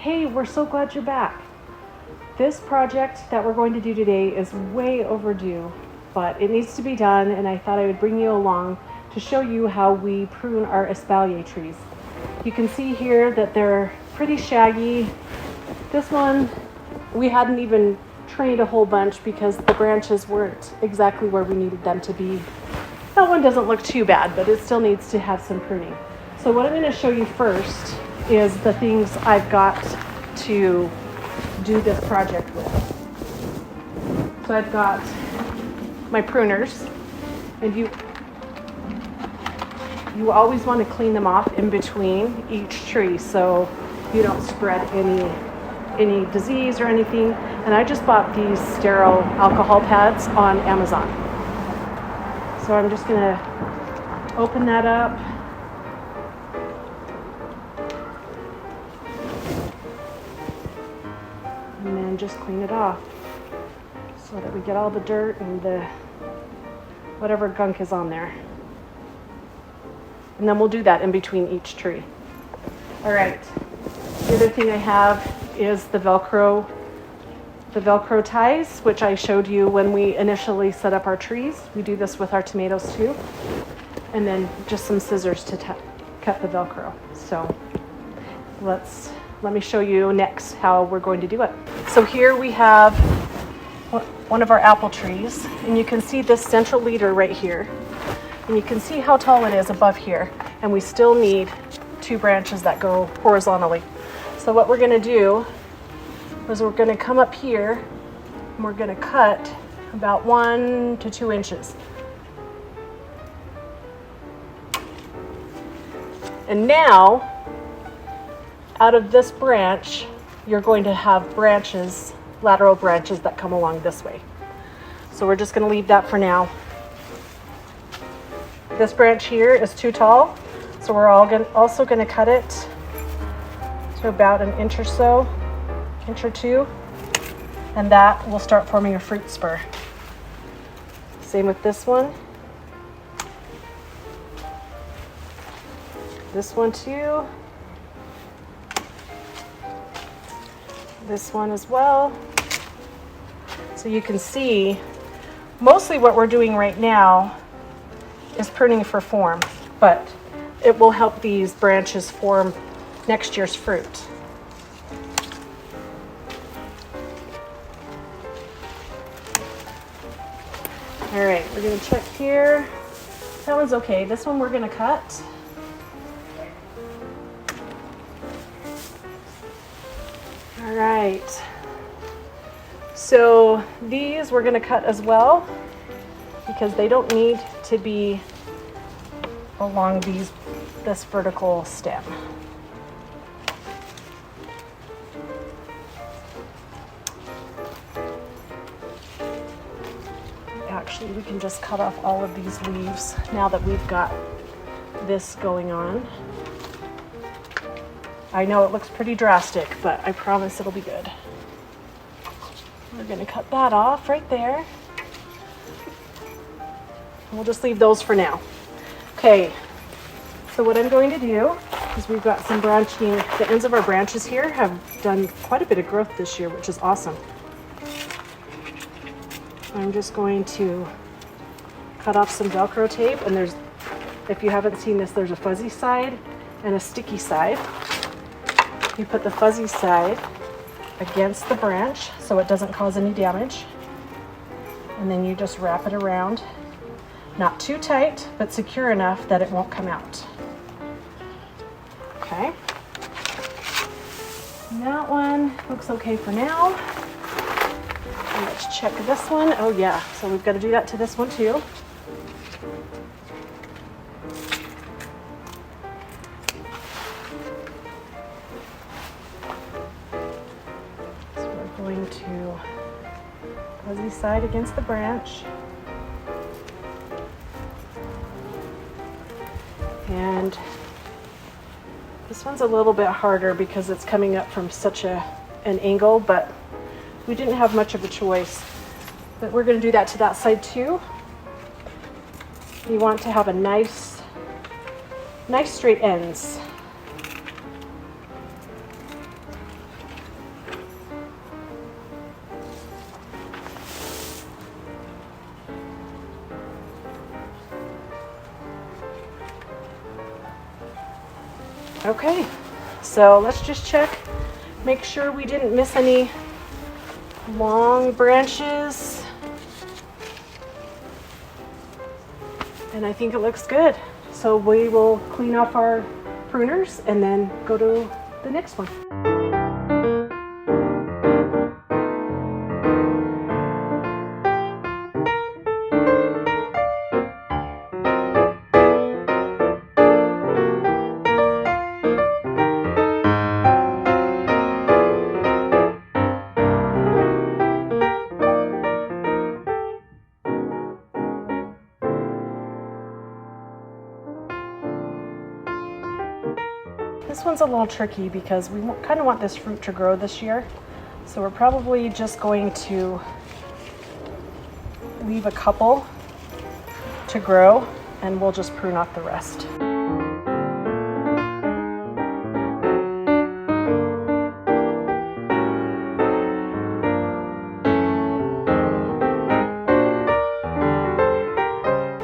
Hey, we're so glad you're back. This project that we're going to do today is way overdue, but it needs to be done, and I thought I would bring you along to show you how we prune our espalier trees. You can see here that they're pretty shaggy. This one, we hadn't even trained a whole bunch because the branches weren't exactly where we needed them to be. That one doesn't look too bad, but it still needs to have some pruning. So what I'm going to show you first is the things I've got to do this project with. So I've got my pruners, and you always want to clean them off in between each tree so you don't spread any disease or anything. And I just bought these sterile alcohol pads on Amazon. So I'm just going to open that up. And then just clean it off so that we get all the dirt and the whatever gunk is on there. And then we'll do that in between each tree. All right. The other thing I have is the Velcro ties, which I showed you when we initially set up our trees. We do this with our tomatoes too. And then just some scissors to cut the Velcro. So let me show you next how we're going to do it. So here we have one of our apple trees, and you can see this central leader right here. And you can see how tall it is above here. And we still need 2 branches that go horizontally. So what we're going to do is we're going to come up here and we're going to cut about 1 to 2 inches. And now, out of this branch, you're going to have branches, lateral branches that come along this way. So we're just going to leave that for now. This branch here is too tall, so we're also going to cut it to about an inch or so, inch or 2, and that will start forming a fruit spur. Same with this one. This one too. This one as well. So you can see mostly what we're doing right now is pruning for form, but it will help these branches form next year's fruit. All right, we're going to check here. That one's okay. This one we're going to cut. All right. So these we're going to cut as well because they don't need to be along this vertical stem. Actually, we can just cut off all of these leaves now that we've got this going on. I know it looks pretty drastic, but I promise it'll be good. We're going to cut that off right there. We'll just leave those for now. Okay, so what I'm going to do is we've got some branching. The ends of our branches here have done quite a bit of growth this year, which is awesome. I'm just going to cut off some Velcro tape, and if you haven't seen this, there's a fuzzy side and a sticky side. You put the fuzzy side against the branch so it doesn't cause any damage, and then you just wrap it around, not too tight, but secure enough that it won't come out. Okay. And that one looks okay for now. And let's check this one. Oh yeah, so we've got to do that to this one too. So we're going to fuzzy side against the branch. And this one's a little bit harder because it's coming up from such an angle, but we didn't have much of a choice. But we're going to do that to that side too. You want to have a nice straight ends. Okay, so let's just check, make sure we didn't miss any long branches. And I think it looks good. So we will clean off our pruners and then go to the next one. This one's a little tricky because we kind of want this fruit to grow this year. So we're probably just going to leave a couple to grow and we'll just prune off the rest.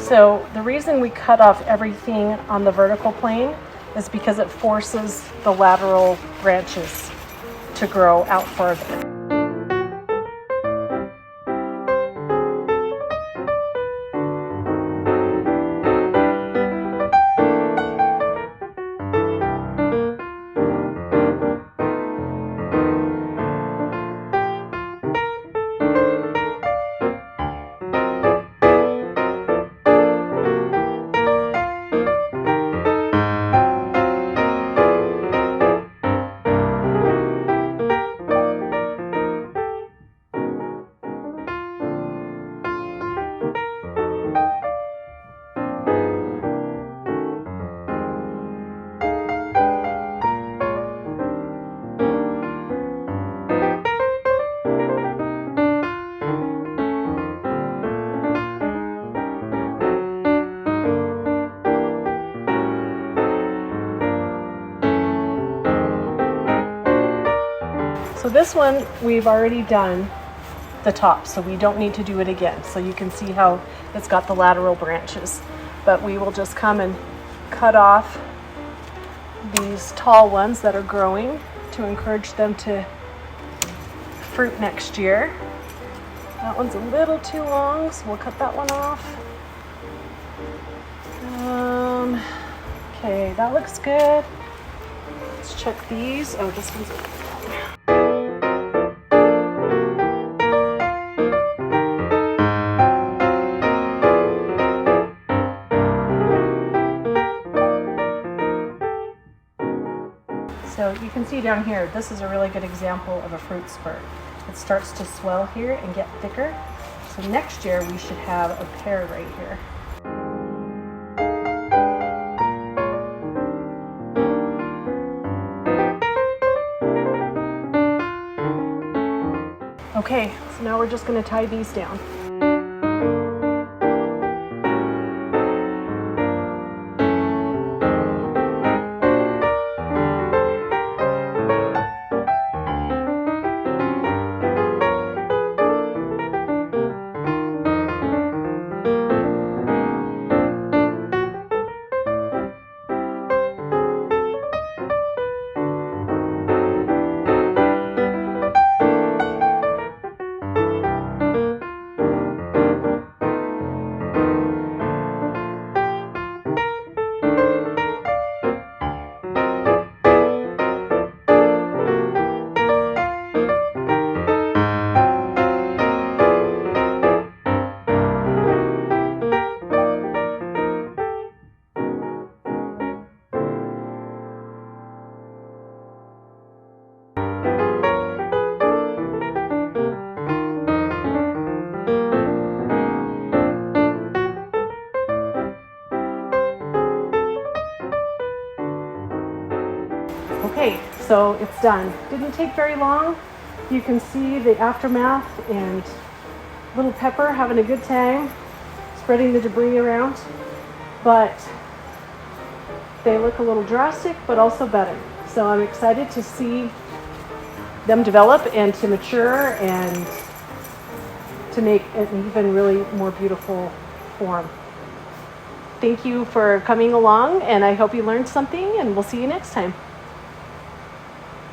So the reason we cut off everything on the vertical plane is because it forces the lateral branches to grow out further. So this one we've already done the top, so we don't need to do it again. So you can see how it's got the lateral branches, but we will just come and cut off these tall ones that are growing to encourage them to fruit next year. That one's a little too long, so we'll cut that one off. Okay, that looks good. Let's check these. Oh, this one's over. So you can see down here, this is a really good example of a fruit spurt. It starts to swell here and get thicker. So next year we should have a pear right here. Okay, so now we're just going to tie these down. Okay, so it's done. Didn't take very long. You can see the aftermath and little pepper having a good time, spreading the debris around. But they look a little drastic, but also better. So I'm excited to see them develop and to mature and to make an even really more beautiful form. thank you for coming along, and I hope you learned something, and we'll see you next time.